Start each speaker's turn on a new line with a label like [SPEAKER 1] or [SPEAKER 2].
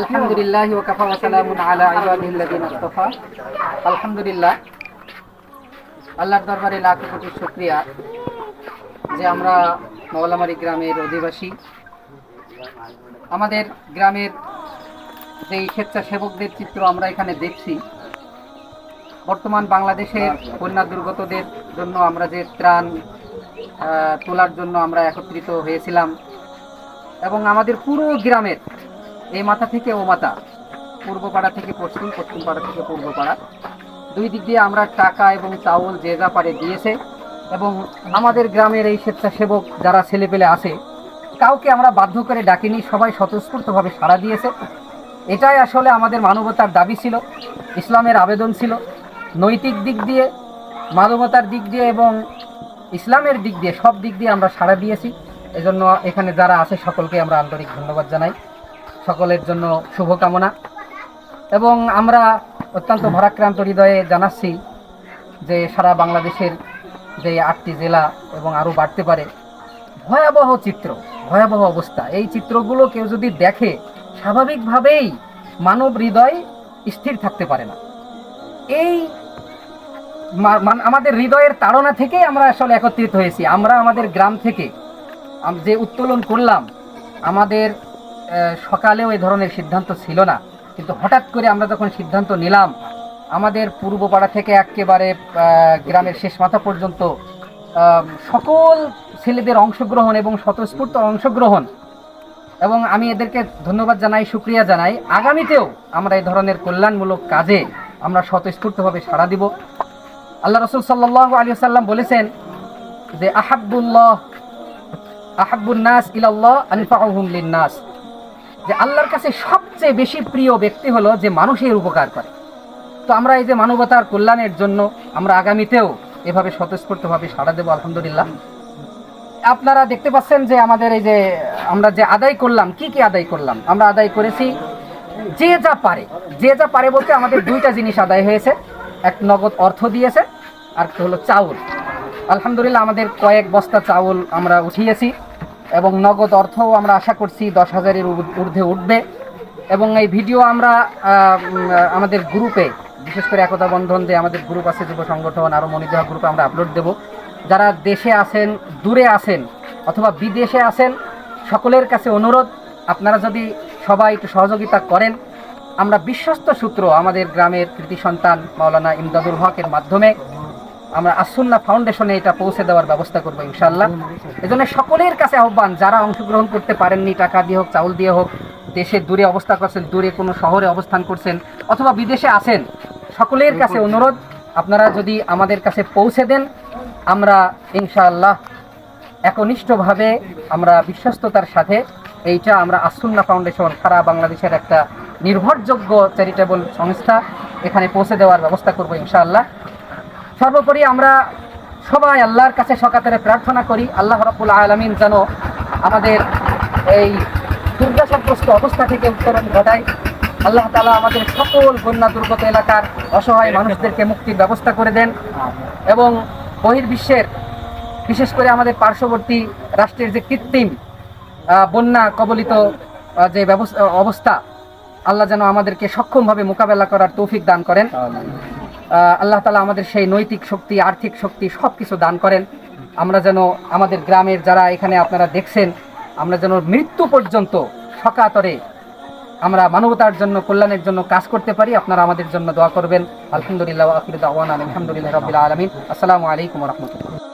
[SPEAKER 1] আলহামদুলিল্লাহ ওয়া কাফা ওয়া সালামুন আলা ইবাদিল্লাযিনা ইসতাফা। আলহামদুলিল্লাহ, আল্লাহর দরবারে লাখ কোটি শুকরিয়া যে আমরা মওলামারী গ্রামের অধিবাসী। আমাদের গ্রামের যে স্বেচ্ছাসেবকদের চিত্র আমরা এখানে দেখছি, বর্তমান বাংলাদেশের বন্যা দুর্গতদের জন্য আমরা যে ত্রাণ তোলার জন্য আমরা একত্রিত হয়েছিলাম এবং আমাদের পুরো গ্রামের এই মাথা থেকে ও মাথা, পূর্ব পাড়া থেকে পশ্চিম, পশ্চিম পাড়া থেকে পূর্ব পাড়া, দুই দিক দিয়ে আমরা টাকা এবং চাউল যে যা পারে দিয়েছে। এবং আমাদের গ্রামের এই স্বেচ্ছাসেবক যারা ছেলেপেলে আছে, কাউকে আমরা বাধ্য করে ডাকিনি, সবাই স্বতঃস্ফূর্তভাবে সাড়া দিয়েছে। এটাই আসলে আমাদের মানবতার দাবি ছিল, ইসলামের আবেদন ছিল। নৈতিক দিক দিয়ে, মানবতার দিক দিয়ে এবং ইসলামের দিক দিয়ে, সব দিক দিয়ে আমরা সাড়া দিয়েছি। এজন্য এখানে যারা আছে সকলকে আমরা আন্তরিক ধন্যবাদ জানাই, সকলের জন্য শুভকামনা। এবং আমরা অত্যন্ত ভারাক্রান্ত হৃদয়ে জানাচ্ছি যে সারা বাংলাদেশের যে 8টি জেলা এবং আরও বাড়তে পারে, ভয়াবহ চিত্র, ভয়াবহ অবস্থা। এই চিত্রগুলো কেউ যদি দেখে, স্বাভাবিকভাবেই মানব হৃদয় স্থির থাকতে পারে না। এই আমাদের হৃদয়ের তাড়না থেকেই আমরা আসলে একত্রিত হয়েছি। আমরা আমাদের গ্রাম থেকে যে উত্তোলন করলাম, আমাদের সকালেও এই ধরনের সিদ্ধান্ত ছিল না, কিন্তু হঠাৎ করে আমরা যখন সিদ্ধান্ত নিলাম, আমাদের পূর্ব পাড়া থেকে একেবারে গ্রামের শেষ মাথা পর্যন্ত সকল ছেলেদের অংশগ্রহণ এবং স্বতঃস্ফূর্ত অংশগ্রহণ, এবং আমি এদেরকে ধন্যবাদ জানাই, শুকরিয়া জানাই। আগামীতেও আমরা এই ধরনের কল্যাণমূলক কাজে আমরা স্বতঃস্ফূর্তভাবে সাড়া দিব। আল্লাহ রাসূল সাল্লাল্লাহু আলাইহি ওয়াসাল্লাম বলেছেন যে আহাব্বুন নাস ইলাল্লাহ আনফাউহুম লিন-নাস, যে আল্লাহর কাছে সবচেয়ে বেশি প্রিয় ব্যক্তি হলো যে মানুষের উপকার করে। তো আমরা এই যে মানবতার কল্যাণের জন্য আমরা আগামীতেও এভাবে স্বতঃস্ফূর্তভাবে সাড়া দেব, আলহামদুলিল্লাহ। আপনারা দেখতে পাচ্ছেন যে আমাদের এই যে আমরা যে আদায় করলাম, কি কি আদায় করলাম, আমরা আদায় করেছি যে যা পারে। যে যা পারে বলতে আমাদের দুইটা জিনিস আদায় হয়েছে, এক নগদ অর্থ দিয়েছে, আর হলো চাউল। আলহামদুলিল্লাহ, আমাদের কয়েক বস্তা চাউল আমরা উঠিয়েছি এবং নগদ অর্থও আমরা আশা করছি 10,000-এর ঊর্ধ্বে উঠবে। এবং এই ভিডিও আমরা আমাদের গ্রুপে, বিশেষ করে একতা বন্ধন যে আমাদের গ্রুপ আছে, যুব সংগঠন, আরও মনিজহা গ্রুপে আমরা আপলোড দেব। যারা দেশে আছেন, দূরে আছেন অথবা বিদেশে আছেন, সকলের কাছে অনুরোধ, আপনারা যদি সবাই একটু সহযোগিতা করেন, আমরা বিশ্বস্ত সূত্র আমাদের গ্রামের কৃতি সন্তান মাওলানা ইমদাদুল হকের মাধ্যমে আমরা আসুন্নাহ ফাউন্ডেশনে এটা পৌঁছে দেওয়ার ব্যবস্থা করবো ইনশাআল্লাহ। এজন্য সকলের কাছে আহ্বান, যারা অংশগ্রহণ করতে পারেননি, টাকা দিয়ে হোক, চাউল দিয়ে হোক, দেশে দূরে অবস্থান করছেন, দূরে কোনো শহরে অবস্থান করছেন অথবা বিদেশে আছেন, সকলের কাছে অনুরোধ, আপনারা যদি আমাদের কাছে পৌঁছে দেন, আমরা ইনশাআল্লাহ একনিষ্ঠভাবে, আমরা বিশ্বস্ততার সাথে এইটা আমরা আসুন্নাহ ফাউন্ডেশন, সারা বাংলাদেশের একটা নির্ভরযোগ্য চ্যারিটেবল সংস্থা, এখানে পৌঁছে দেওয়ার ব্যবস্থা করবো ইনশাআল্লাহ। সর্বোপরি আমরা সবাই আল্লাহর কাছে সকাতারে প্রার্থনা করি, আল্লাহ রাব্বুল আলামিন যেন আমাদের এই দুর্দশাগ্রস্ত অবস্থা থেকে উত্তরণ ঘটায়। আল্লাহ তাআলা আমাদের সকল বন্যা দুর্গত এলাকার অসহায় মানুষদেরকে মুক্তির ব্যবস্থা করে দেন এবং বহির্বিশ্বের, বিশেষ করে আমাদের পার্শ্ববর্তী রাষ্ট্রের যে কৃত্রিম বন্যা কবলিত যে অবস্থা, আল্লাহ যেন আমাদেরকে সক্ষমভাবে মোকাবেলা করার তৌফিক দান করেন। আল্লাহ তাআলা আমাদের সেই নৈতিক শক্তি, আর্থিক শক্তি সব কিছু দান করেন। আমরা যেন আমাদের গ্রামের যারা এখানে আপনারা দেখছেন, আমরা যেন মৃত্যু পর্যন্ত সকাতরে আমরা মানবতার জন্য, কল্যাণের জন্য কাজ করতে পারি। আপনারা আমাদের জন্য দোয়া করবেন। আলহামদুলিল্লাহ ওয়া আখিরু দাওয়ানা আলহামদুলিল্লাহি রাব্বিল আলামিন। আসসালামু আলাইকুম ওয়া রাহমাতুল্লাহ।